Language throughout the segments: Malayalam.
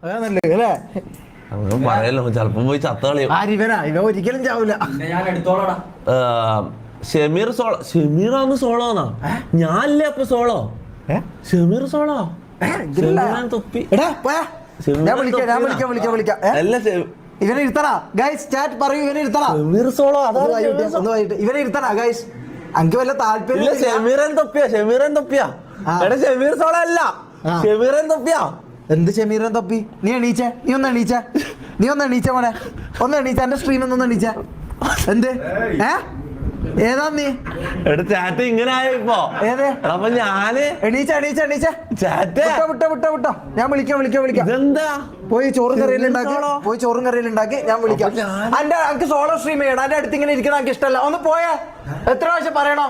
അല്ലേ? പറയല്ലോ ചിലപ്പം പോയി ചത്തളിയും. ഇവ ഒരിക്കലും ചാവൂല. ഷെമീർ സോളോ. ഷെമീറാന്ന് സോളോന്നാ? ഞാനല്ലേ അപ്പൊ സോളോ? ഷെമീർ സോളോ? തൊപ്പി. ഞാൻ വിളിക്കാം. ഇവനെ ഇരുത്തണ ഗൈസ്, ചാറ്റ് പറയൂ. ഇവനെ ഇരുത്തണ. ഷെമീർ സോളോ ഇവനെ ഇരുത്തണ ഗൈസ്. എനിക്ക് വല്ല താല്പര്യം. ഷെമീറൻ തൊപ്പിയാ? എടാ ഷെമീർ സോളോ അല്ല, ഷെമീറൻ തൊപ്പിയാ. എന്ത് ഷെമീറൻ തൊപ്പി? നീ എണീച്ചേ, നീ ഒന്ന് എണീച്ച മോനെ, ഒന്ന് എണീച്ച. എന്റെ സ്ക്രീനിൽ ഒന്ന് എണീച്ച. എന്ത് ഏതാ നീ? ചാറ്റ് ഇങ്ങനെ ആയിപ്പോ. അപ്പൊ ഞാന് എണീച്ച. ചാറ്റ് വിട്ടോ. ഞാൻ വിളിക്കാം. ഇതെന്താ? പോയി ചോറും കറിയിലുണ്ടാക്കി ഞാൻ വിളിക്കാം. എനിക്ക് സോളോ സ്ട്രീം ചെയ്യണം. എന്റെ അടുത്ത് ഇങ്ങനെ ഇരിക്കണം എനിക്ക് ഇഷ്ടമല്ല. ഒന്ന് പോയാ. എത്ര പ്രാവശ്യം പറയണോ?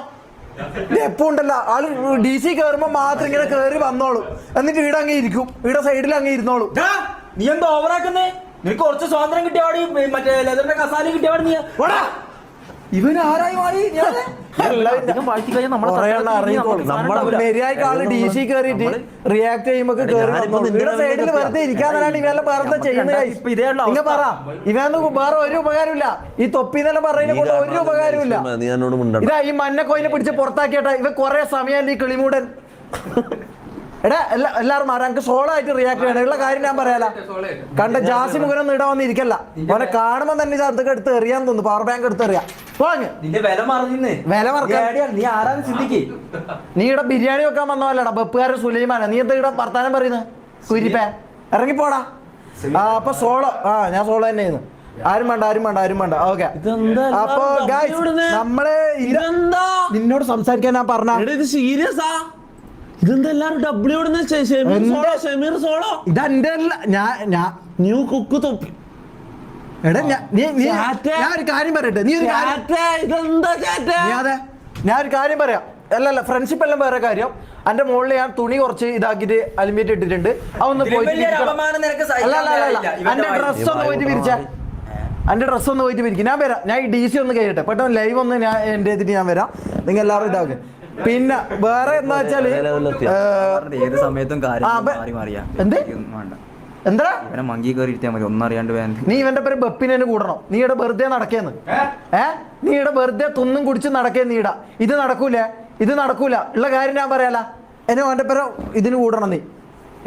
എപ്പോ ഉണ്ടല്ലോ ആള് DC കയറുമ്പോ മാത്രം ഇങ്ങനെ കേറി വന്നോളൂ, എന്നിട്ട് ഇവിടെ അങ്ങ് ഇരിക്കും, ഇവിടെ സൈഡിൽ അങ്ങ് ഇരുന്നോളൂ. നീ എന്താ ഓവറാക്കുന്നേ? നിനക്ക് കുറച്ച് സ്വാതന്ത്ര്യം കിട്ടിയപാടി മറ്റേ ലെതറിന്റെ കസാല കിട്ടിയപാടി നീ ഇവൻ ആരായി മാറി? മര്യാദക്ക് ആള് DC കയറിയിട്ട് റിയാക്ട് ചെയ്യുമ്പോ സൈഡിൽ വെറുതെ ഇരിക്കാന്നാണ് ഇവരെല്ലാം വെറുതെ ചെയ്യുന്നത്. ഇങ്ങ പറ, ഇവന്ന് വേറെ ഒരു ഉപകാരമില്ല. ഈ തൊപ്പിന്നെല്ലാം പറയുന്ന കൊണ്ട് ഒരു ഉപകാരമില്ല. ഇതാ ഈ മഞ്ഞക്കോയിനെ പിടിച്ച് പുറത്താക്കിയട്ടാ. ഇവ കൊറേ സമയം ഈ കിളിമൂടൻ. എടാ എല്ലാവരും മാറാം. എനിക്ക് സോളോ ആയിട്ട് റിയാക്ട് ചെയ്യണം. ഉള്ള കാര്യം ഞാൻ പറയാല. കണ്ട ജാസി മുഖനൊന്നും ഇടാൻ വന്നിരിക്കല്ല. അവനെ കാണുമ്പോ തന്നെ അതൊക്കെ എടുത്ത് എറിയാൻ തോന്നുന്നു. പവർ ബാങ്ക് എടുത്ത് എറിയാം. നീ ഇവിടെ ബിരിയാണി വെക്കാൻ വന്നതല്ലടാ, ബെപ്പുകാരൻ സുലൈമാനാ. നീ എന്താ ഇവിടെ വർത്താനം പറയുന്നത്? കുരിപ്പേ ഇറങ്ങിപ്പോടാ. അപ്പൊ സോളോ. ഞാൻ സോളോ തന്നെ ചെയ്യുന്നു. ആരും വേണ്ട. ഓക്കെ. അപ്പൊ നമ്മള് നിന്നോട് സംസാരിക്കാൻ ഞാൻ പറഞ്ഞ സീരിയസാ? ഇതെന്താ എല്ലാരും ഡബ്ല്യൂ ഷെമീർ സോളോ? ഇതെന്റെ ന്യൂ കുക്ക് തൊപ്പി. എടാ ഞാൻ ഒരു കാര്യം പറയട്ടെ. ഞാൻ ഒരു കാര്യം പറയാം. അല്ലല്ല, ഫ്രണ്ട്ഷിപ്പ് എല്ലാം വേറെ കാര്യം. എന്റെ മുകളിൽ ഞാൻ തുണി കുറച്ച് ഇതാക്കിട്ട് അലുമിനിയം ഇട്ടിട്ടുണ്ട്. അതൊന്ന് പോയിട്ട് എന്റെ ഡ്രസ് ഒന്ന് പോയിട്ട് വിരിക്കും. ഞാൻ വരാം. ഞാൻ ഈ DC ഒന്ന് കഴിയട്ടെ. പെട്ടെന്ന് ലൈവ് ഒന്ന് ഞാൻ എന്റെ എത്തിട്ട് ഞാൻ വരാം. നിങ്ങൾ എല്ലാവരും ഇതാക്കും. പിന്നെ വേറെ എന്താ വെച്ചാല് ഏത് സമയത്തും എന്താ മങ്കി കയറിയിരുത്തിയാൽ മതി, ഒന്നും അറിയാണ്ട്. നീ ഇവന്റെ പേര് ബപ്പിനെ കൂടണം. നീ ഇവിടെ വെറുതെ നടക്കേന്ന്. നീ ഇവിടെ വെറുതെ തിന്നും കുടിച്ച് നടക്കേ. നീ ഇത് നടക്കൂല. ഉള്ള കാര്യം ഞാൻ പറയാല. എന്നെ അവന്റെ പേര് ഇതിന് കൂടണം. നീ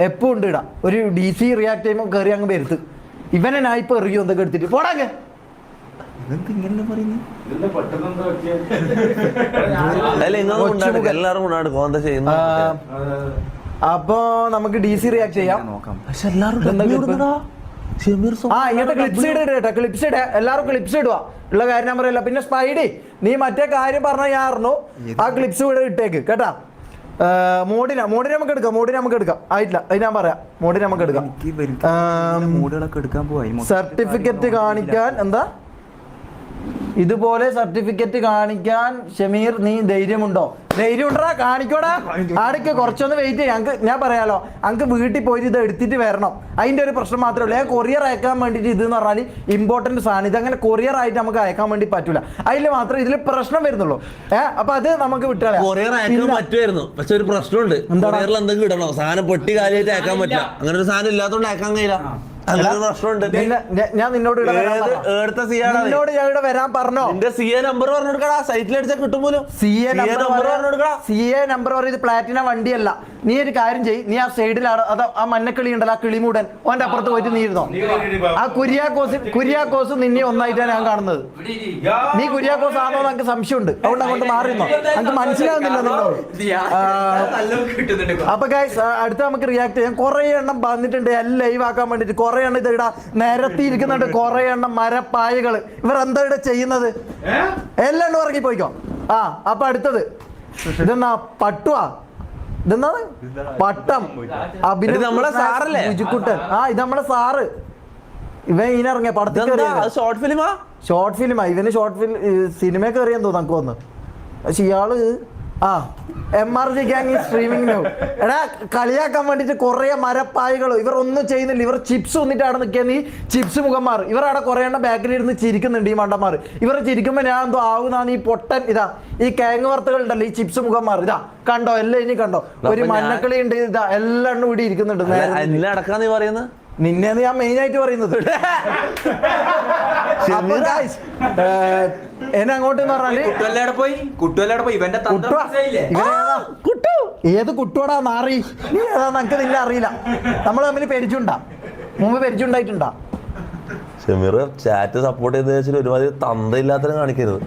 എപ്പോ ഉണ്ട് ഇടാ. ഒരു DC റിയാക്ട് ചെയ്യുമ്പോൾ കയറി അങ്ങ് വരുത്ത്. ഇവനെ ഞാൻ ഇപ്പൊ എറിയോ എന്തൊക്കെ എടുത്തിട്ട് പോടാങ്ങ്. അപ്പൊ നമുക്ക് DC റിയാക്ട് ചെയ്യാം. ഇങ്ങനത്തെ ക്ലിപ്സ് ഇട. എല്ലാവരും ക്ലിപ്സ് ഇടുക. ഉള്ള കാര്യം ഞാൻ പറയില്ല. പിന്നെ സ്പൈഡി, നീ മറ്റേ കാര്യം പറഞ്ഞ ഞാൻ അറിഞ്ഞു. ആ ക്ലിപ്സ് ഇവിടെ ഇട്ടേക്ക് കേട്ടാ. മോഡിനെ നമുക്ക് എടുക്കാം. ആയിട്ടില്ല, അത് ഞാൻ പറയാം. മോഡിനെ നമുക്ക് എടുക്കാം. സർട്ടിഫിക്കറ്റ് കാണിക്കാൻ എന്താ ഇതുപോലെ സർട്ടിഫിക്കറ്റ് കാണിക്കാൻ ഷമീർ നീ ധൈര്യമുണ്ടോ? ധൈര്യമുണ്ടാ, കാണിക്കോടാ. ആടൊക്കെ കുറച്ചൊന്ന് വെയിറ്റ് ചെയ്യാം. ഞാൻ പറയാലോ, അങ്ക് വീട്ടിൽ പോയിട്ട് ഇത് എടുത്തിട്ട് വരണം. അതിന്റെ ഒരു പ്രശ്നം മാത്രമേ ഉള്ളൂ. കൊറിയർ അയക്കാൻ വേണ്ടിയിട്ട് ഇതെന്ന് പറഞ്ഞാൽ ഇമ്പോർട്ടന്റ് സാധനം. ഇതങ്ങനെ കൊറിയർ ആയിട്ട് നമുക്ക് അയക്കാൻ വേണ്ടി പറ്റൂല. അതിൽ മാത്രമേ ഇതിൽ പ്രശ്നം വരുന്നുള്ളൂ. അപ്പൊ അത് നമുക്ക് വിട്ടുകളയാം. കൊറിയർ അയക്കാൻ പറ്റുമായിരുന്നു, പക്ഷെ ഒരു പ്രശ്നമുണ്ട്. കൊറിയറിൽ എന്തെങ്കിലും ഇടണോ? സാധനം പൊട്ടി കാലിയായിട്ട് അയക്കാൻ പറ്റില്ല. അങ്ങനെ ഒരു സാധനം ഇല്ലാത്തതുകൊണ്ട് അയക്കാൻ കഴിയില്ല. ഞാൻ നിന്നോട് ഞാൻ ഇവിടെ വരാൻ പറഞ്ഞോ? CA നമ്പർ പറഞ്ഞു കൊടുക്കടാ. സൈറ്റിലടിച്ചാൽ കിട്ടും പോലും. CA നമ്പർ പറയുന്നത് പ്ലാറ്റിന വണ്ടിയല്ല. നീ ഒരു കാര്യം ചെയ്യ്. നീ ആ സൈഡിലാണ് അത് ആ മഞ്ഞക്കിളി ഉണ്ടല്ലോ, ആ കിളിമൂടൻ, ഓന്റെ അപ്പുറത്ത് പോയിട്ട് നീ ഇരുന്നോ. ആ കുര്യാക്കോസ് നിന്നെ ഒന്നായിട്ടാണ് ഞാൻ കാണുന്നത്. നീ കുര്യാക്കോസ് ആണോ എന്ന് എനിക്ക് സംശയമുണ്ട്. അതുകൊണ്ട് അങ്ങോട്ട് മാറിയിരുന്നോ. എനിക്ക് മനസ്സിലാവുന്നില്ല നിന്നോട്. അപ്പൊ ഗൈസ്, അടുത്ത നമുക്ക് റിയാക്ട് ചെയ്യാം. കുറെ എണ്ണം വന്നിട്ടുണ്ട് എല്ലാം ലൈവ് ആക്കാൻ വേണ്ടിട്ട്. കുറെ എണ്ണം ഇത് ഇടാ നിരത്തിയിരിക്കുന്നുണ്ട്. കുറെ എണ്ണം മരപ്പായകള്. ഇവർ എന്താ ഇവിടെ ചെയ്യുന്നത്? എല്ലാം എണ്ണം ഇറങ്ങി പോയിക്കോ. അപ്പൊ അടുത്തത് ഇതെന്നാ പട്ടുവാ? ഇതെന്താ പട്ടം? നമ്മളെ സാറല്ലേ ബുജുക്കുട്ടൻ? ഇത് നമ്മളെ സാറ്. ഇവൻ ഇതിനിറങ്ങിയ പടത്തിൽ ഷോർട്ട് ഫിലിമാ. ഇവന് ഷോർട്ട് ഫിലിം സിനിമ കയറിയാൻ തോന്നുന്നു നമുക്ക് വന്ന്. പക്ഷെ ഇയാള് MRG ഗ്യാങ് സ്ട്രീമിംഗ് നൗ. എടാ, കളിയാക്കാൻ വേണ്ടിട്ട് കുറെ മരപ്പായകൾ. ഇവർ ഒന്നും ചെയ്യുന്നില്ല. ഇവർ ചിപ്സ് വന്നിട്ട് അവിടെ നിൽക്കാൻ. ഈ ചിപ്സ് മുഖന്മാർ ഇവർ അവിടെ കുറെ എണ്ണം ബാക്കിൽ ഇരുന്ന് ചിരിക്കുന്നുണ്ട്. ഈ മണ്ടന്മാർ ഇവർ ചിരിക്കുമ്പോ ഞാൻ എന്തോ ആവുന്നതാണ്. ഈ പൊട്ടൻ ഈ കേങ്ങ് വറുത്തുകൾ ഉണ്ടല്ലോ, ഈ ചിപ്സ് മുഖന്മാർ. കണ്ടോ എല്ലാം? ഇനി കണ്ടോ? ഒരു മഞ്ഞക്കളി ഉണ്ട്. എല്ലാം എണ്ണം ഇവിടെ ഇരിക്കുന്നുണ്ട്. നിന്നെയാണ് ഞാൻ മെയിൻ ആയിട്ട് പറയുന്നത്. അപ്പൊ guys, എന്നെ അങ്ങോട്ട് പറഞ്ഞാല് ഇവന്റെ ഏത് കുട്ടുവടാ നാറി നീ ഏതാ നമുക്ക് നിന്നെ അറിയില്ല. നമ്മൾ തമ്മിൽ പരിചയമുണ്ടാ, മുമ്പ് പരിചയമുണ്ടായിട്ടുണ്ടാ? ഷമീർ ചാറ്റ് സപ്പോർട്ട് ചെയ്ത് വെച്ചാൽ ഒരുമാതിരി തന്തയില്ലാത്ത കാണിക്കരുത്,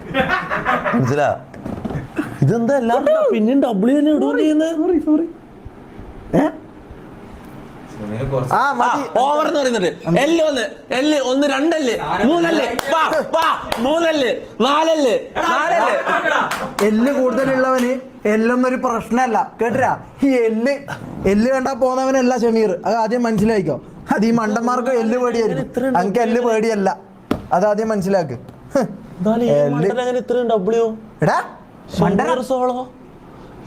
മനസ്സിലാ? ഇതെന്താ എല്ലാവരും പിന്നെയും ഡബ്ല്യു തന്നെ ഇടുകയും ചെയ്യുന്നത്? ഓവർ എന്ന് പറയുന്നുണ്ട്. എല്ല് ഒന്ന്, എല്ല് ഒന്ന്, രണ്ടല്ല്, മൂന്നല്ല്, മൂന്നല്ല്, നാലല്ല്. എല്ല് കൂടുതലുള്ളവന് എല്ലൊന്നൊരു പ്രശ്നമല്ല, കേട്ടാ? ഈ എല്ല് കണ്ടാ പോന്നവനല്ല ഷമീർ, അത് ആദ്യം മനസ്സിലാക്കിക്കോ. അത് ഈ മണ്ടന്മാർക്ക് എല്ല് പേടിയായിരിക്കും, അങ്ങക്ക് എല്ല് പേടിയല്ല, അത് ആദ്യം മനസ്സിലാക്ക്.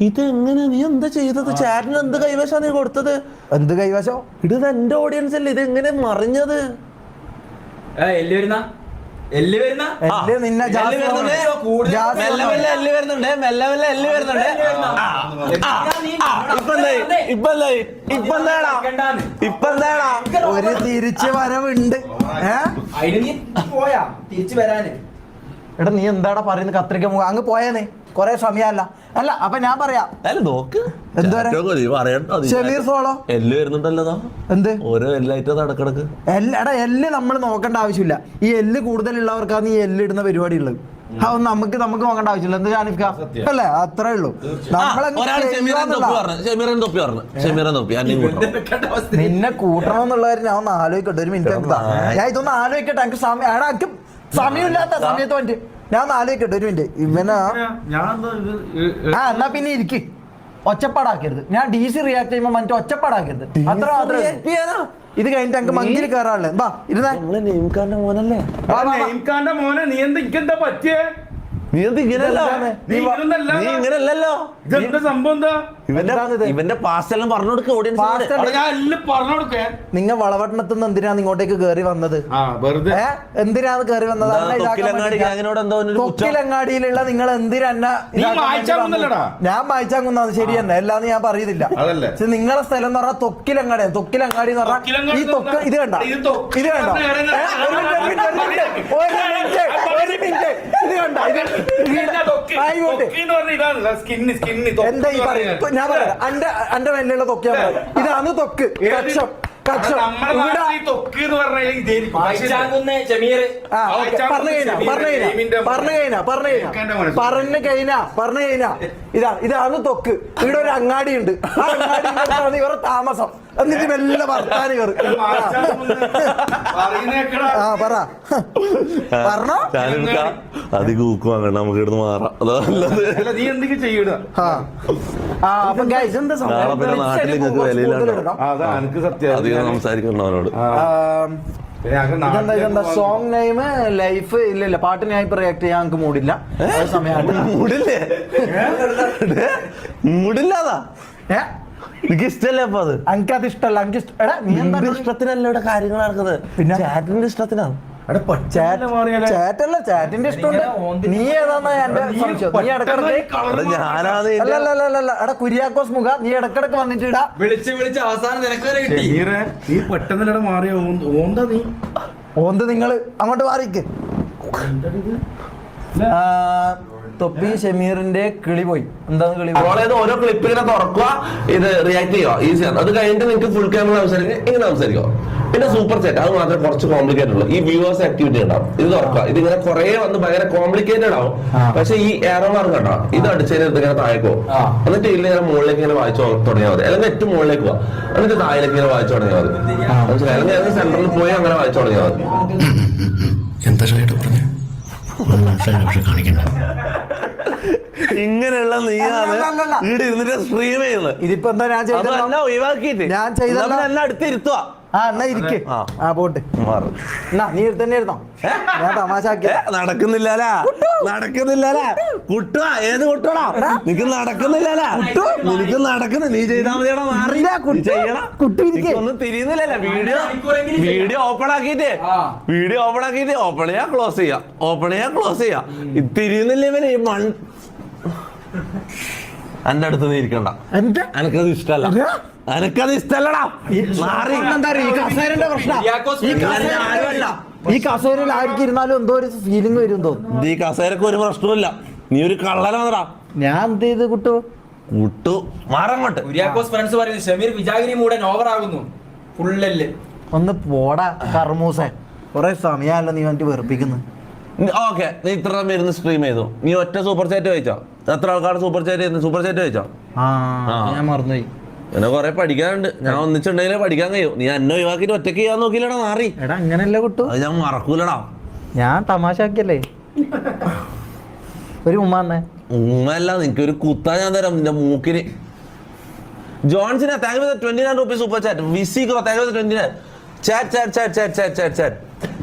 ഇത് എങ്ങനെ നീ എന്താ ചെയ്തത്? ചാറ്റിന് എന്ത് കൈവശാ നീ കൊടുത്തത്? എന്ത് കൈവശം? ഇത് എന്റെ ഓഡിയൻസ് അല്ലേ, ഇത് എങ്ങനെ മറിഞ്ഞത്? ഒരു തിരിച്ചു വരവുണ്ട്. തിരിച്ചു വരാന് എടാ നീ എന്താടാ പറയുന്നത്? കത്രിക മുഖം അങ്ങ് പോയേനെ, കൊറേ സമയമല്ല. അല്ല അപ്പൊ ഞാൻ പറയാം, ഷമീർ സോളോ എല്ല് വരുന്നുണ്ടല്ലോ. എന്ത് ഓരോ എല്ലായിട്ട് നടക്കിടക്ക് എടാ എല്ല് നമ്മൾ നോക്കേണ്ട ആവശ്യമില്ല. ഈ എല്ല് കൂടുതലുള്ളവർക്കാണ് ഈ എല്ല് ഇടുന്ന പരിപാടി ഉള്ളത്. അതൊന്നും നമുക്ക് നോക്കേണ്ട ആവശ്യമില്ല. എന്താ ജാനിഫ്ക അല്ലേ? അത്രേ ഉള്ളൂ. നിന്നെ കൂട്ടണമെന്നുള്ളവര് ഞാൻ ഒന്ന് ആലോചിക്കട്ടെ, ഒരു മിനിറ്റ്. ഞാൻ ഇതൊന്ന് ആലോചിക്കട്ടെ. എനിക്ക് സമയമില്ലാത്ത സമയത്ത് വേണ്ടി ഞാൻ ഒന്ന് ആലോചിക്കട്ടെ, ഒരു മിനിറ്റ്. ഇവനാ എന്നാ പിന്നെ ഇരിക്ക്, ഒച്ചപ്പാടാക്കരുത്. ഞാൻ DC റിയാക്ട് ചെയ്യുമ്പോ മറ്റേ ഒച്ചപ്പാടാക്കരുത്, അത്ര മാത്രമേ. ഇത് കഴിഞ്ഞിട്ട് ഞങ്ങൾക്ക് മഞ്ചിൽ കയറാനുള്ളേ. ബാ ഇരുന്നേ. മോനല്ലേ മോനെ? നീ എന്താ പറ്റിയേ? ഇവന്റെ പാസ്റ്റ് എല്ലാം പറഞ്ഞു കൊടുക്ക. നിങ്ങൾ വളവട്ടണത്തുനിന്ന് എന്തിനാണ് ഇങ്ങോട്ടേക്ക് കേറി വന്നത്? എന്തിനാണ് കേറി വന്നത്? തൊക്കിലങ്ങാടിയിലുള്ള നിങ്ങൾ എന്തിനാ? ഞാൻ വായിച്ചാൽ ശരി തന്നെ, അല്ലാന്ന് ഞാൻ പറയുന്നില്ല. പക്ഷെ നിങ്ങളെ സ്ഥലം എന്ന് പറഞ്ഞാൽ തൊക്കിലങ്ങാടിയാണ്. തൊക്കിലങ്ങാടി എന്ന് പറഞ്ഞാൽ ഈ തൊക്ക് ഇത് കണ്ട, ഇത് കണ്ട, ഒരു മിനിറ്റ്, ഇത് കണ്ട, എന്താ ഈ പറയുന്നത്? ഞാൻ പറയാം, അന്റെ മേലുള്ള തൊക്കിയാ പറയാം. ഇതാണ് തൊക്ക്, കക്ഷം. ഇതാണ് തൊക്ക്. ഇവിടെ ഒരു അങ്ങാടി ഉണ്ട്, ആ അങ്ങാടി ഇവരുടെ താമസം. എന്നിട്ട് മെല്ലെ വർത്താനം കയറി പറഞ്ഞോ. അധികം ഊക്കുവാങ്ങ, നമുക്ക് ഇവിടുന്ന് മാറാം. നീ എന്തൊക്കെ ചെയ്യണ? നാട്ടിൽ നിങ്ങൾക്ക് വിലയിലാണ് സംസാരിക്കണം അവനോട്. ഇതെന്താ സോങ് നെയിം ലൈഫ്? ഇല്ല പാട്ട് ഞാൻ ഇപ്പൊ റിയാക്ട് ചെയ്യാൻ നമുക്ക് മൂടില്ല. മൂടില്ലേ? മൂടില്ലാതാ? എനിക്ക് ഇഷ്ടല്ലേ? അപ്പൊ അത് എനിക്കത് ഇഷ്ടമല്ല. എനിക്ക് ഇഷ്ടത്തിനല്ല ഇവിടെ കാര്യങ്ങൾ നടക്കുന്നത്, പിന്നെ ചാറ്റിന്റെ ഇഷ്ടത്തിനാണ്. ചാറ്റല്ല, ചാറ്റിന്റെ ഇഷ്ടമുണ്ട്. നീ ഏതാന്നാ എന്റെ സംശയം. നീ ഇടക്കിടക്ക് കുര്യാക്കോസ് മുഖ, നീ ഇടക്കിടക്ക് വന്നിട്ട് ഇടാ വിളിച്ച് അവസാനം നീ പെട്ടെന്ന് മാറിയ ഓന്ത് നിങ്ങള് അങ്ങോട്ട് മാറിക്ക്. തൊപ്പി ഷമീറിന്റെ കിളി പോയി. എന്താണ് കിളി? ഓരോ ക്ലിപ്പ് ഇങ്ങനെ തുറക്കുക, ഇത് റിയാക്ട് ചെയ്യുക, ഈസിയാണ്. അത് കഴിഞ്ഞിട്ട് നിങ്ങൾക്ക് ഫുൾ ക്യാമറ സംസാരിക്കുക, ഇങ്ങനെ സംസാരിക്കുക. പിന്നെ സൂപ്പർ സെറ്റ്, അത് മാത്രമേ കുറച്ച് കോംപ്ലിക്കേറ്റഡ് ഉള്ളൂ. ഈ വ്യൂവേഴ്സ് ആക്ടിവിറ്റി ഉണ്ടാവും. ഇത് തുറക്കുക, ഇതിങ്ങനെ കുറെ വന്ന് ഭയങ്കര കോംപ്ലിക്കേറ്റഡ് ആവും. പക്ഷെ ഈ ഏറോ മാർക്ക് കണ്ടോ, ഇത് അടിച്ചതിന് ഇങ്ങനെ താഴേക്കോ, എന്നിട്ട് ഇതിൽ ഇങ്ങനെ മുകളിലേക്ക് ഇങ്ങനെ വായിച്ചു തുടങ്ങിയാൽ മതി. അല്ലെങ്കിൽ ഏറ്റവും മുകളിലേക്ക് പോവാ, എന്നിട്ട് താഴേക്ക് ഇങ്ങനെ വായിച്ചു തുടങ്ങിയാൽ മതി. മനസ്സിലായി? അല്ലെങ്കിൽ സെന്ററിൽ പോയി അങ്ങനെ വായിച്ചു തുടങ്ങിയാൽ മതി. ഇങ്ങനെയുള്ള നീയാണ് ഇവിടെ ഇരുന്നിട്ട് സ്ട്രീം ചെയ്യുന്നത്. ഇതിപ്പോ എന്താ ഞാൻ ചെയ്തത്? ഒഴിവാക്കിയിട്ട് ഞാൻ ചെയ്തത് എന്നെ അടുത്തിരുത്തുക. എന്നാ ഇരിക്ക്. പോട്ട് നീ തന്നെ ഇരുന്നോ? ഞാൻ തമാശാക്കി. നടക്കുന്നില്ല കുട്ടുവാ. ഏത് കുട്ടടാ? നിനക്ക് നടക്കുന്നില്ല. നിനക്ക് നടക്കുന്നു. നീ ചെയ്താൽ മതിയാണോ? ഒന്നും തിരിയുന്നില്ലല്ലോ. വീഡിയോ ഓപ്പൺ ആക്കിയിട്ട് ഓപ്പൺ ചെയ്യാ, ക്ലോസ് ചെയ്യാം, ഓപ്പൺ ചെയ്യാ, ക്ലോസ് ചെയ്യാം. തിരിയുന്നില്ല ഇവന്. ഈ എന്റെ അടുത്ത് നീ ഇരിക്കണ്ട. എനക്കത് ഇഷ്ടല്ല, എനക്കത് ഇഷ്ടല്ലടാ. ഈ കസേരയിൽ ആയിരിക്കും ഇരുന്നാലും എന്തോ ഒരു ഫീലിംഗ് വരും തോന്നുന്നു. ഈ കസേരക്ക് ഒരു പ്രശ്നമില്ല, നീ ഒരു കള്ളനാണെടാ. ഞാൻ എന്ത് ചെയ്ത് കുട്ടു മാറങ്ങോട്ട്. കുര്യാക്കോസ് ഫ്രണ്ട്സ് പറയുന്നത് ഷമീർ വിജാഗിരി മൂടൻ ഓവർ ആകുന്നു. ഫുള്ളല്ലേ ഒന്ന് പോടാ കർമൂസേ, കുറെ സമയമല്ല നീ വന്നിട്ട് വെറുപ്പിക്കുന്നു. ഓക്കെ, നീ ഇത്ര ഇരുന്ന് സ്ട്രീം ചെയ്തു, നീ ഒറ്റ സൂപ്പർ ചാറ്റ് കഴിച്ചോ? എത്ര ആൾക്കാർ സൂപ്പർ ചാറ്റ് കഴിച്ചോ? ഞാൻ മറന്നുപോയി. എന്നെ കൊറേ പഠിക്കാനുണ്ട്, ഞാൻ ഒന്നിച്ചുണ്ടെങ്കിലേ പഠിക്കാൻ കഴിയും. നീ എന്നെ ഒഴിവാക്കിട്ട് ഒറ്റയ്ക്ക് ചെയ്യാൻ നോക്കിയില്ലടാ മാറി. എടാ അങ്ങനെയല്ല കുട്ടു, അത് ഞാൻ മറക്കൂലടാ. ഞാൻ തമാശാക്കിയല്ലേ. ഒരു ഉമ്മ ഉമ്മല്ല, നിനക്കൊരു കുത്താ ഞാൻ തരാം നിന്റെ മൂക്കിന്. ജോൺസിനെ thank you 29 rupees super chat. വിസിക്കോ താങ്ക് യു 29. ചാറ്റ്.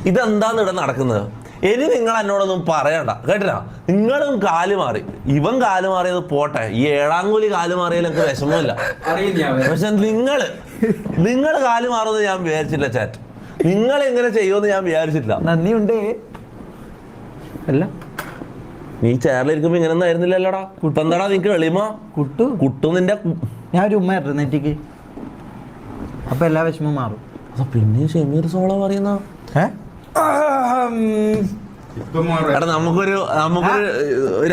ഇതെന്താന്ന് ഇവിടെ നടക്കുന്നത്? ഇനി നിങ്ങൾ എന്നോടൊന്നും പറയണ്ട കേട്ടില്ല. നിങ്ങളും കാല് മാറി, ഇവൻ കാല് മാറിയത് പോട്ടെ, ഈ 7ാം കൂലി കാല് മാറിയാലും എനിക്ക് വിഷമമില്ല. പക്ഷെ നിങ്ങൾ കാല് മാറുമെന്ന് ഞാൻ വിചാരിച്ചില്ല ചാറ്റ്. നിങ്ങൾ എങ്ങനെ ചെയ്യുമെന്ന് ഞാൻ വിചാരിച്ചില്ല. നന്ദിയുണ്ട്. അല്ല നീ ചെയറിലിരിക്കുമ്പോ ഇങ്ങനെ ഒന്നും ആയിരുന്നില്ലല്ലോടാ. കുട്ടെന്താടാ നിനക്ക് എളിമ? കുട്ടു നിന്റെ ഞാൻ ഒരു ഉമ്മ ആയിരുന്നു നെറ്റിക്ക്, അപ്പൊ എല്ലാ വിഷമവും മാറും. പിന്നെ ഷമീർ സോളോ പറയുന്ന എടാ നമുക്കൊരു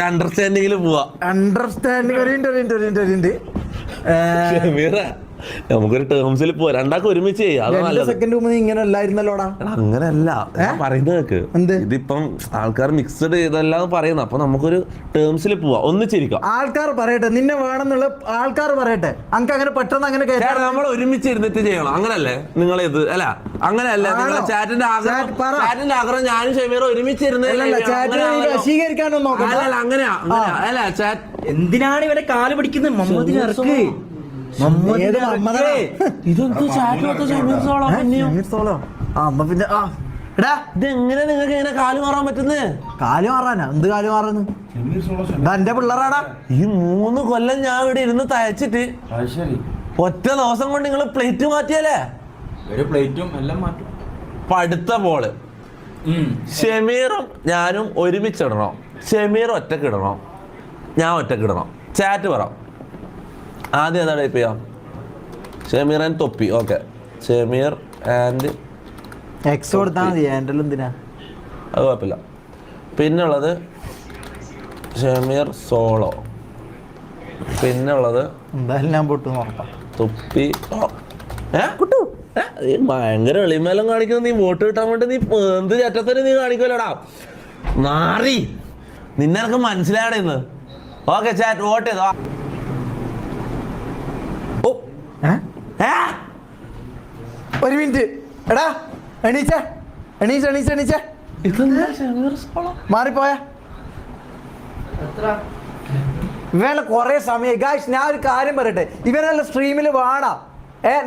അണ്ടർസ്റ്റാൻഡിങ്ങിൽ പോവാ. അണ്ടർസ്റ്റാൻഡിങ് ഷമീറ, നമുക്കൊരു ടേംസിൽ പോവാ, രണ്ടാക്കും ഒരുമിച്ച് ചെയ്യാം. സെക്കൻഡ് റൂമിൽ ഇങ്ങനെ അല്ലായിരുന്നല്ലോടാ. അങ്ങനെയല്ല പറയുന്നത് കേക്ക്. ഇതിപ്പം ആൾക്കാർ മിക്സഡ് ചെയ്തല്ലാതെ പറയുന്ന, അപ്പൊ നമുക്കൊരു ടേംസിൽ പോവാ, ഒന്നിച്ചിരിക്കാം. ആൾക്കാർ പറയട്ടെ, നിന്നെ വേണമെന്നുള്ള ആൾക്കാർ പറയട്ടെ. നമുക്ക് അങ്ങനെ പെട്ടെന്ന് അങ്ങനെ നമ്മൾ ഒരുമിച്ച് ഇരുന്നിട്ട് ചെയ്യണം, അങ്ങനല്ലേ നിങ്ങൾ ഇത്? അല്ല അങ്ങനെയല്ല, നിങ്ങളെ ചാറ്റിന്റെ ആഗ്രഹം ഞാനും ഷമീറും ഒരുമിച്ചിരുന്ന് വശീകരിക്കാനോ നോക്കാം. അങ്ങനെയാ അല്ല ചാറ്റ്. എന്തിനാണ് ഇവരെ കാല് പിടിക്കുന്നത്? ഇതെങ്ങനെ നിങ്ങൾക്ക് ഇങ്ങനെ കാല് മാറാൻ പറ്റുന്നേ? കാല് മാറാനാ? എന്ത് കാല് മാറുന്നു? എന്റെ പിള്ളേരാടാ. ഈ 3 കൊല്ലം ഞാൻ ഇവിടെ ഇരുന്ന് തയ്ച്ചിട്ട് ഒറ്റ ദിവസം കൊണ്ട് നിങ്ങൾ പ്ലേറ്റ് മാറ്റിയല്ലേ? ഒരു പ്ലേറ്റും എല്ലാം മാറ്റും. പടുത്ത ബോള്. ഷമീറും ഞാനും ഒരുമിച്ചിടണം, ഷമീർ ഒറ്റക്കിടണം, ഞാൻ ഒറ്റക്കിടണം. ചാറ്റ് പറ ആദ്യം എന്താ ടൈപ്പ് ചെയ്യാം? ഷമീർ ആൻഡ് തൊപ്പി. ഓക്കെ, ഷമീർ ആൻഡ് എക്സ് കൊടുത്താൽ മതി. ഹാൻഡിൽ എന്തിനാ? അത് കുഴപ്പമില്ല. പിന്നുള്ളത് ഷമീർ സോളോ. പിന്നുള്ളത് എന്തായാലും ഞാൻ പൊട്ടു നോക്കാം. തൊപ്പി. ഭയങ്കര എളിമേലം കാണിക്കുന്നത്. നീ വോട്ട് കിട്ടാൻ വേണ്ടി നീ എന്ത് ചറ്റത്തിന് നീ കാണിക്കുമല്ലോടാ മാറി. നിന്നെനിക്ക് മനസ്സിലായടെ ഇന്ന്. ഓക്കെ ചാറ്റ് വോട്ട് ചെയ്തോ. ഒരു മിനിറ്റ്. എടാ എണീച്ചേ. മാറിപ്പോയ ഇവനെ കൊറേ സമയം. ഗായ്സ് ഞാൻ ഒരു കാര്യം പറയട്ടെ, ഇവനെല്ലാം സ്ട്രീമിൽ വാടാ.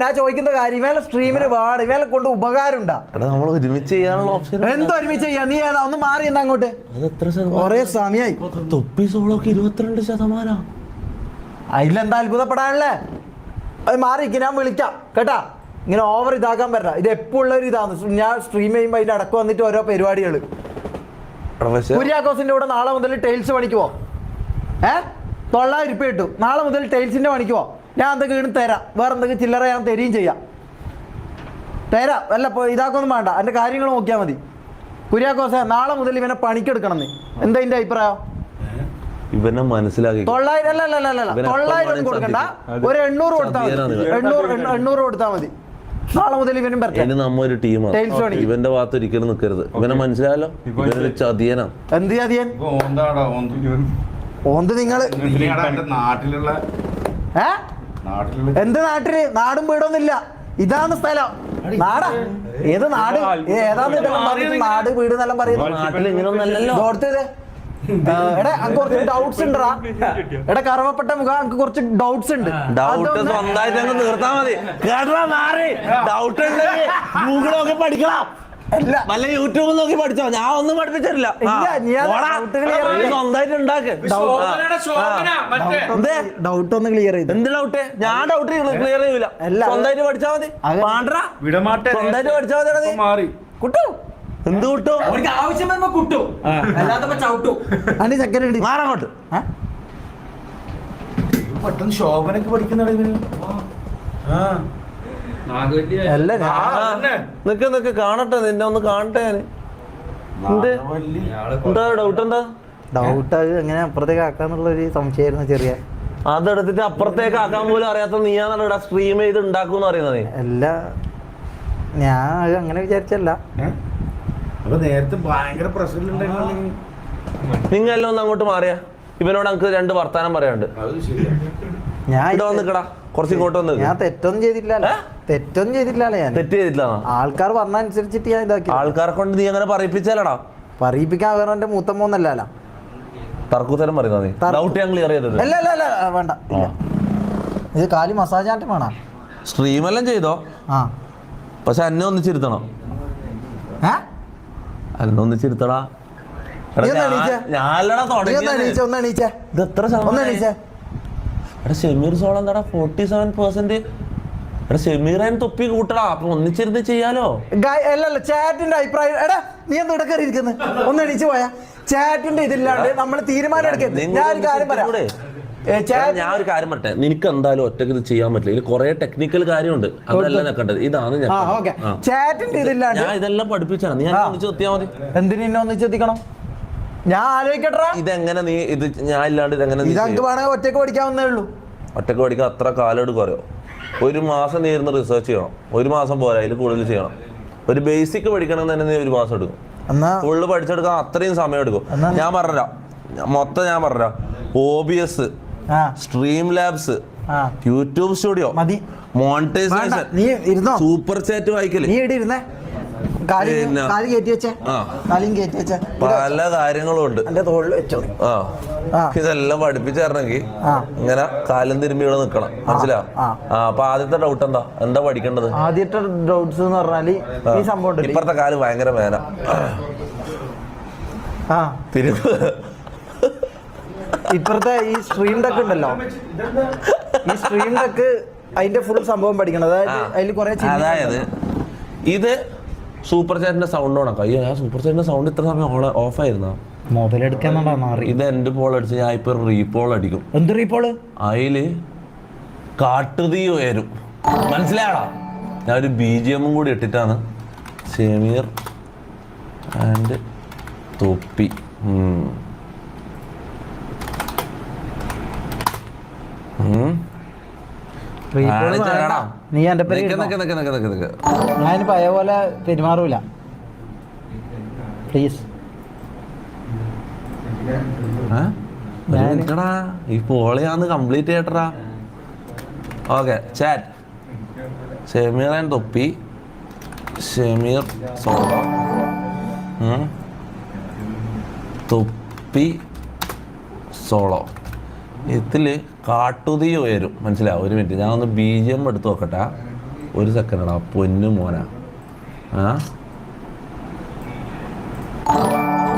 ഞാൻ ചോദിക്കുന്ന കാര്യം, ഇവനെ സ്ട്രീമിൽ വാട. ഇവനെ കൊണ്ട് ഉപകാരം ഉണ്ടാ? നമ്മൾ ഒരുമിച്ച് ചെയ്യാനുള്ള ഓപ്ഷൻ. എന്തോ ഒരുമിച്ച് ചെയ്യാ? നീ ഏതാ? ഒന്ന് മാറി എന്നാ അങ്ങോട്ട്. കൊറേ സമയായി. തൊപ്പി സോളോക്ക് 22%. അതിലെന്താ അത്ഭുതപ്പെടാനല്ലേ? അത് മാറിയിരിക്കും, ഞാൻ വിളിക്കാം കേട്ടാ. ഇങ്ങനെ ഓവർ ഇതാക്കാൻ പറ്റാ. ഇത് എപ്പോഴുള്ള ഒരു ഇതാണ്. ഞാൻ സ്ട്രീം ചെയ്യുമ്പോൾ അതിന്റെ അടക്കം വന്നിട്ട് ഓരോ പരിപാടികൾ. കുര്യാക്കോസിന്റെ കൂടെ നാളെ മുതൽ ടൈൽസ് പണിക്കുവോ? 900 രൂപ കിട്ടും. നാളെ മുതൽ ടൈൽസിന്റെ പണിക്കുവോ? ഞാൻ എന്തെങ്കിലും തരാം. വേറെ എന്തെങ്കിലും ചില്ലറ ഞാൻ തരികയും ചെയ്യാം. തരാം. അല്ല ഇതാക്കൊന്നും വേണ്ട, എൻ്റെ കാര്യങ്ങൾ നോക്കിയാൽ മതി. കുര്യാക്കോസേ, നാളെ മുതൽ ഇവനെ പണിക്കെടുക്കണം. നീ എന്താ ഇതിന്റെ അഭിപ്രായം? ഇവനെ മനസ്സിലാക്കി 900 അല്ല 900 കൊടുക്കണ്ട, ഒരു 800 കൊടുത്താൽ മതി. 800 കൊടുത്താൽ മതി. നാളെ മുതൽ ഇവനും ഇനി നമ്മ ഒരു ടീമാണ്. ഇവന്റെ ഭാഗത്ത് ഒരിക്കലും നിൽക്കരുത്. ഇവനെ മനസ്സിലായല്ലോ, ഇവനൊരു ചതിയനാ. എന്ത് ചതിയൻ? ഓന്ത് നിങ്ങള് നാട്ടിലുള്ള എന്ത് നാട്ടില്? നാടും വീടൊന്നുമില്ല. ഇതാണ് സ്ഥലം. നാടാ? ഏത് നാട്? ഏതാന്ന് നാട് വീട് എന്നെല്ലാം പറയുന്നത്. നാട്ടിൽ ഇങ്ങനൊന്നല്ലല്ലോ. എടാ അനക്ക് കുറച്ച് ഡൗട്ട്സ് ഉണ്ടടാ. എടാ കറവപ്പെട്ട മുഖം, എനിക്ക് കുറച്ച് ഡൗട്ട്സ് ഉണ്ട്. ഡൗട്ട് സ്വന്തമായിട്ട് അങ്ങ് തീർത്താ മതി. ഡൗട്ട് ഉണ്ടെങ്കിൽ ഗൂഗിൾ നോക്കി പഠിക്കണം, വല്ല യൂട്യൂബിൽ നോക്കി പഠിച്ചോ. ഞാൻ ഒന്നും പഠിപ്പിച്ചിട്ടില്ല. സ്വന്തമായിട്ട് ഉണ്ടാക്ക്. ഡൗട്ട് ഒന്ന് ക്ലിയർ ചെയ്ത്. എന്ത് ഡൗട്ട്? ഞാൻ ഡൗട്ട് ക്ലിയർ ചെയ്യൂല. സ്വന്തമായിട്ട് പഠിച്ചാ മതി. സ്വന്തമായിട്ട് പഠിച്ചാ മതി. കുട്ടു എന്ത് കുട്ടു? അവർക്ക് ആവശ്യം വരുമ്പോ കുട്ടു, അല്ലാതെ ചവിട്ടു. സെക്കൻഡ് മാറങ്ങോട്ട്. പെട്ടെന്ന് ശോഭനൊക്കെ പഠിക്കുന്ന അല്ല നിക്ക് കാണട്ടെ, നിന്നെ ഒന്ന് കാണട്ടെ ഞാൻ. എന്താ ഡൗട്ട്? എന്താ ഡൗട്ട്? അത് എങ്ങനെ അപ്പുറത്തേക്ക് ആക്കാന്നുള്ള ഒരു സംശയമായിരുന്നു ചെറിയ. അതെടുത്തിട്ട് അപ്പുറത്തേക്ക് ആക്കാൻ പോലും അറിയാത്ത നീയാണല്ലോ ഇവിടെ സ്ട്രീം ചെയ്ത് ഉണ്ടാക്കും അറിയുന്നത്. അല്ല, ഞാൻ അത് അങ്ങനെ വിചാരിച്ചല്ല. അപ്പൊ നേരത്തെ ഭയങ്കര പ്രശ്നങ്ങളുണ്ടായിരുന്നു. നിങ്ങളെല്ലാം ഒന്ന് അങ്ങോട്ട് മാറിയാ, ഇവനോട് നമുക്ക് 2 വർത്താനം പറയാനുണ്ട്. ഞാൻ ഇവിടെ വന്നിക്കടാ, കുറച്ച് ഇങ്ങോട്ട് വന്ന്. ഞാൻ തെറ്റൊന്നും ചെയ്തിട്ടില്ല. തെറ്റൊന്നും ചെയ്തിട്ടില്ല. ഞാൻ തെറ്റ് ചെയ്തിട്ടില്ല. ആൾക്കാർ പറഞ്ഞ അനുസരിച്ചിട്ട് ഞാൻ ഇതാക്കി. ആൾക്കാരെ കൊണ്ട് നീ അങ്ങനെ പറയിപ്പിച്ചാലടാ. പറയിപ്പിക്കാൻ വേറെ എന്റെ മൂത്ത മോന്നല്ല. തർക്കുത്തരം പറയുന്നത് നീ. ഡൗട്ട് ഞാൻ ക്ലിയർ ചെയ്തത്. അല്ല വേണ്ട. ഇത് കാലി മസാജ് ആറ്റം വേണം. സ്ട്രീം എല്ലാം ചെയ്തോ? ആ, പക്ഷെ എന്നെ ഒന്നിച്ചിരുത്തണം. എന്നെ ഒന്നിച്ചിരുത്തടാ. ഞാനല്ലടാ തുടങ്ങി. ഷമീർ സോൾ എന്താടാ 47%. ഷമീറേൻ തൊപ്പി കൂട്ടടാ, അപ്പൊ ഒന്നിച്ചിരുന്ന് ചെയ്യാലോ. അല്ലല്ല, ചാറ്റിന്റെ അഭിപ്രായം. എടാ നീ എന്താ ഇവിടെ കയറി ഇരിക്കുന്നത്? ഒന്ന് എണീച്ച് പോയാ. ചാറ്റിന്റെ ഇതില്ലാണ്ട് നമ്മൾ തീരുമാനം എടുക്കുന്നത്. ഞാൻ ഒരു കാര്യം പറയാം. ഞാൻ ഒരു കാര്യം പറട്ടെ, നിനക്ക് എന്തായാലും ഒറ്റയ്ക്ക് ഇത് ചെയ്യാൻ പറ്റില്ല. ഇതിൽ കുറെ ടെക്നിക്കൽ കാര്യമുണ്ട്, അതല്ല ഞെക്കേണ്ടത്. ഇതാണ് ചാറ്റിന്റെ ഇതില്ലാണ്ട് ഞാൻ ഇതെല്ലാം പഠിപ്പിച്ചാണ്. നീ ഒന്നിച്ച് എത്തിയാൽ മതി. എന്തിനു എന്നെ ഒന്നിച്ച് എത്തിക്കണം? ഞാൻ ആലോചിക്കട്ടെ. ഇതെങ്ങനെ നീ ഇത് ഞാൻ ഇല്ലാണ്ട് ഇതെങ്ങനെ വേണമെങ്കിൽ ഒറ്റയ്ക്ക് പഠിക്കാവുന്നേ ഉള്ളൂ. ഒറ്റയ്ക്ക് പഠിക്കാൻ അത്ര കാലം എടുക്കും അറിയോ? 1 മാസം നീ ഇരുന്ന് റിസർച്ച് ചെയ്യണം. 1 മാസം പോരാ, അതിൽ കൂടുതൽ ചെയ്യണം. ഒരു ബേസിക് പഠിക്കണം തന്നെ നീ 1 മാസം എടുക്കും. ഫുള്ള് പഠിച്ചെടുക്കാൻ അത്രയും സമയം എടുക്കും. ഞാൻ പറഞ്ഞ മൊത്തം ഞാൻ പറഞ്ഞ OBS, stream labs, YouTube studio, monetization, super chat വായിക്കല്, പല കാര്യങ്ങളും ഉണ്ട്. ഇതെല്ലാം പഠിപ്പിച്ചു തരണമെങ്കിൽ ഇങ്ങനെ കാലം തിരുമ്പി ഇവിടെ നിക്കണം. മനസ്സിലാവും? അപ്പൊ ആദ്യത്തെ ഡൗട്ട് എന്താ പഠിക്കേണ്ടത്? ആദ്യത്തെ ഡൗട്ട്സ് എന്ന് പറഞ്ഞാല് ഈ സംഭവം ഇപ്പഴത്തെ കാലം ഭയങ്കര മേന. ഇപ്പഴത്തെ ഈ സ്ട്രീം ഡെക്ക് ഉണ്ടല്ലോ, ഈ സ്ട്രീം ഡെക്ക് അതിന്റെ ഫുൾ സംഭവം പഠിക്കണം. അതായത് അതിൽ കുറെ, അതായത് ഇത് സൂപ്പർ ചാറ്റിന്റെ സൗണ്ട് ഓണാക്കാം. അയ്യോ, ഞാൻ സൂപ്പർ ചാറ്റിന്റെ സൗണ്ട് ഇത്ര സമയം ഓഫ് ആയിരുന്നോ? മൊബൈൽ എടുക്കാൻ ഇത് എന്റെ പോൾ അടിച്ച് ഞാൻ ഇപ്പൊ റീപോൾ അടിക്കും. എന്ത് റീപോള്? അതില് കാട്ടുതീ ഉയരും. മനസ്സിലായടാ? ഞാൻ ഒരു BGM കൂടി ഇട്ടിട്ടാണ്. ഷമീർ ആൻഡ് തൊപ്പി. നീ എന്റെ ഞാൻ പഴയ പോലെ പെരുമാറൂല. പ്ലീസ്. ഈ പോളിയാന്ന് കംപ്ലീറ്റ് ചെയ്യട്ടാ. Okay, chat. Shameer and Thoppi, Shameer solo, തൊപ്പി സോളോ. ഇതില് കാട്ടുതീ ഉയരും. മനസ്സിലാവും? 1 മിനിറ്റ്, ഞാൻ ഒന്ന് BGM എടുത്ത് നോക്കട്ടെ. 1 സെക്കൻഡാ. പൊന്നു മോനാ.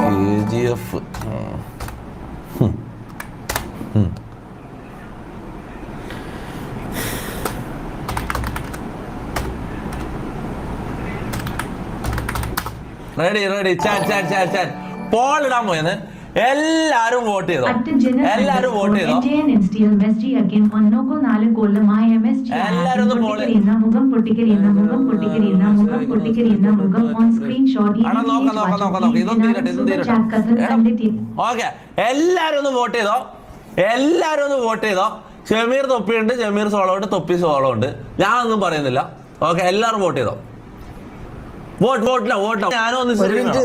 KGF. റെഡി. ചാറ്റ്. പോൾ ഇടാൻ പോയെന്ന് എല്ലാരും വോട്ട് ചെയ്തോ? എല്ലാരും വോട്ട് ചെയ്തോ? എല്ലാരും ഓക്കെ, എല്ലാരും ഒന്ന് വോട്ട് ചെയ്തോ? എല്ലാരും ഒന്ന് വോട്ട് ചെയ്തോ? ഷമീർ തൊപ്പിയുണ്ട്, ഷമീർ സോളോ ഉണ്ട്, തൊപ്പി സോളോ ഉണ്ട്. ഞാനൊന്നും പറയുന്നില്ല. ഓക്കെ, എല്ലാരും വോട്ട് ചെയ്തോ?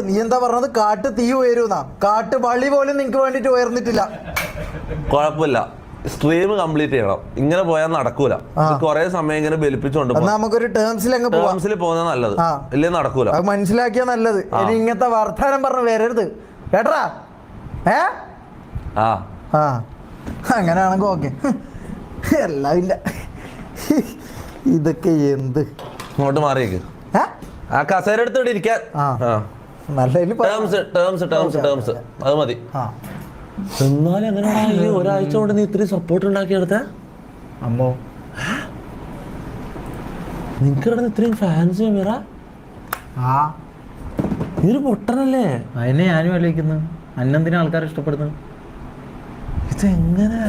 നീ എന്താ പറഞ്ഞത്? കാട്ട് തീ ഉയരുന്നാ? കാട്ട് വള്ളി പോലും നിങ്ങക്ക് വേണ്ടിട്ട് ഉയർന്നിട്ടില്ല. കുഴപ്പമില്ല, സ്ട്രീം കംപ്ലീറ്റ് ചെയ്യണം. ഇങ്ങനെ പോയാൽ നടക്കൂല. കുറെ സമയം ഇങ്ങനെ ബലിപ്പിച്ചോണ്ട് നമുക്കൊരു ടേംസിൽ പോകുന്നത് നല്ലത്. ഇല്ലേ നടക്കൂല. അത് മനസ്സിലാക്കിയാ നല്ലത്. ഇനി ഇങ്ങനത്തെ വർത്താനം പറഞ്ഞ് വരരുത് കേട്ടറാ. അങ്ങനെയാണെങ്കിൽ ഓക്കെ. എല്ലാം ഇല്ല. ഇതൊക്കെ എന്ത്? ഇങ്ങോട്ട് മാറിയേക്ക്. ആ കസേര എടുത്തോട്ട് ഇരിക്കാൻ. ടേംസ് അത് മതി. എന്നാലും എങ്ങനെയാ ഈ ഒരാഴ്ച കൊണ്ട് നീ ഇത്രയും സപ്പോർട്ട് ഉണ്ടാക്കിയെടുത്ത? അമ്മോ, നിനക്കിടന്ന് ഇത്രയും ഫാൻസ് മീറ. നീ ഒരു പൊട്ടനല്ലേ? അതിനെ ഞാനും ആലോചിക്കുന്നു. അന്നെന്തിനാ ആൾക്കാർ ഇഷ്ടപ്പെടുന്നു? ഇതെങ്ങനെ?